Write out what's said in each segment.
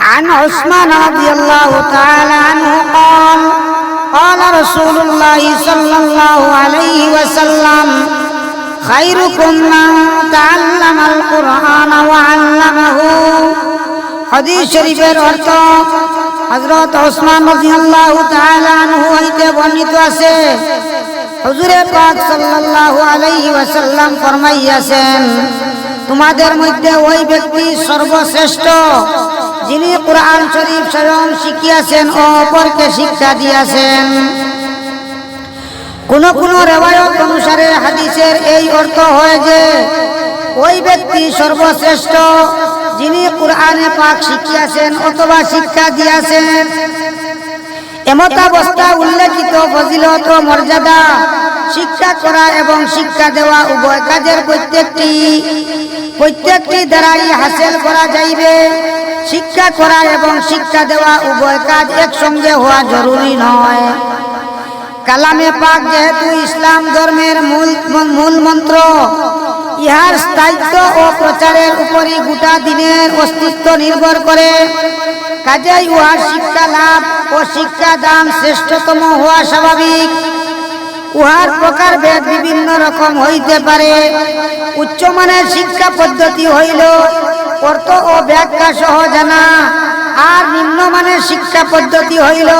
عن عثمان رضي الله تعالى عنه قال قال رسول الله صلى الله عليه وسلم خيركم من تعلم القرآن وعلمه হাদিস শরীফের অর্থ হযরত ওসমান রাদিয়াল্লাহু তাআলা আনহু হইতে বর্ণিত আছে হুজুরে পাক সাল্লাল্লাহু আলাইহি ওয়াসাল্লাম ফরমাইয়াছেন তোমাদের মধ্যে ওই ব্যক্তি সর্বশ্রেষ্ঠ যিনি কুরআন শরীফ স্বয়ং শিখিয়েছেন ও অপরকে শিক্ষা দিয়েছেন। কোন কোন রিওয়ায়াত অনুসারে হাদিসের এই অর্থ হয় যে ওই ব্যক্তি সর্বশ্রেষ্ঠ যিনি কুরআনে পাক শিখিয়েছেন অথবা শিক্ষা দিয়েছেন। এমতাবস্থা উল্লেখিত ফজিলত ও মর্যাদা শিক্ষা করা এবং শিক্ষা দেওয়া উভয় কাজের প্রত্যেকটি দ্বারাই হাসিল করা যাইবে। শিক্ষা করা এবং শিক্ষা দেওয়া উভয় কাজ একসঙ্গে হওয়া জরুরি নয়। কালামে পাক যেহেতু ইসলাম ধর্মের মূল মন্ত্র, ইহার স্থায়িত্ব ও প্রচারের উপরই গোটা দিনের অস্তিত্ব নির্ভর করে। কাজেই উহার শিক্ষা লাভ ও শিক্ষা দান শ্রেষ্ঠতম হওয়া স্বাভাবিক। উহার প্রকারভেদ বিভিন্ন রকম হইতে পারে। উচ্চমানের শিক্ষা পদ্ধতি হইল অর্থ ও ব্যাখ্যা সহ জানা, আর নিম্নমানের শিক্ষা পদ্ধতি হইল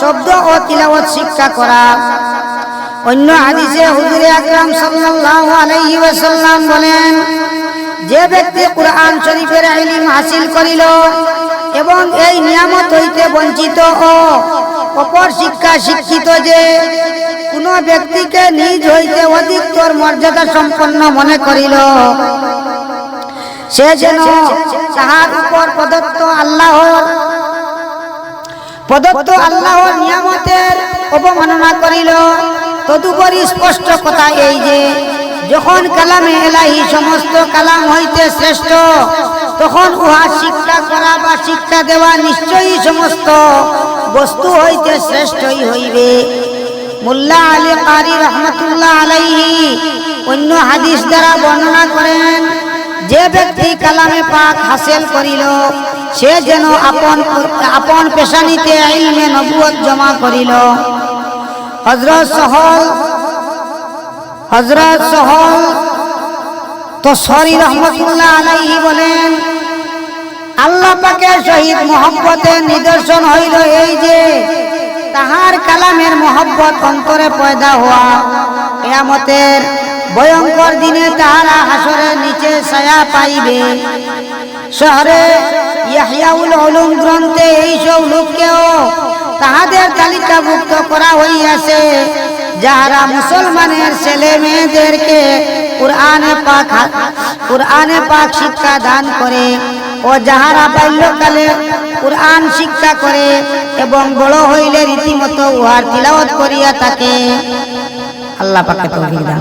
শব্দ ও তিলাওয়াত শিক্ষা করা। অন্য হাদিসে হুজুরে আকরাম সাল্লাল্লাহু আলাইহি ওয়াসাল্লাম বলেন, যে ব্যক্তি কুরআন শরীফের ইলম হাসিল করিল এবং এই নিয়ামত হইতে বঞ্চিত ও অপর শিক্ষা শিক্ষিত, যে কোন ব্যক্তিকে নিজ হইতে অধিকতর মর্যাদা সম্পন্ন মনে করিল, সে যেন তাহার উপর প্রদত্ত আল্লাহর নিয়ামতের অবমাননা করিল। তদুপরি স্পষ্ট কথা এই যে যখন কালামে ইলাহি সমস্ত কালাম হইতে শ্রেষ্ঠ, তখন উহা শিক্ষা করা বা শিক্ষা দেওয়া নিশ্চয়ই সমস্ত বস্তু হইতে শ্রেষ্ঠই হইবে। মুল্লা আলী কারি রহমাতুল্লাহ আলাইহি অন্য হাদিস দ্বারা বর্ণনা করেন, যে ব্যক্তি কালামে পাক হাসিল করিল সে যেন আপন পেশানিতে ইলমে নবুয়ত জমা করিল। হযরত সহল তসরি রহমাতুল্লাহ আলাইহি বলেন, আল্লাহ পাকের সহিত মহব্বতের নিদর্শন হইল এই যে তাহার কালামের মহব্বত অন্তরে পয়দা হওয়া। কিয়ামতের ভয়ঙ্কর দিনে তাহারা হাসরের নিচে ছায়া পাইবে। শহরে ইয়াহইয়াউল উলুম গ্রন্থে এইসব লোককেও তাহাদের তালিকাভুক্ত করা হইয়াছে, যাহারা মুসলমানের ছেলে মেয়েদেরকে কুরআনে পাক শিক্ষা দান করে ও যাহারা বাল্যকালে কুরআন শিক্ষা করে এবং বড় হইলে রীতিমতো উহার তিলাওয়াত করিয়া থাকে। আল্লাহ পাকের তৌফিক দান।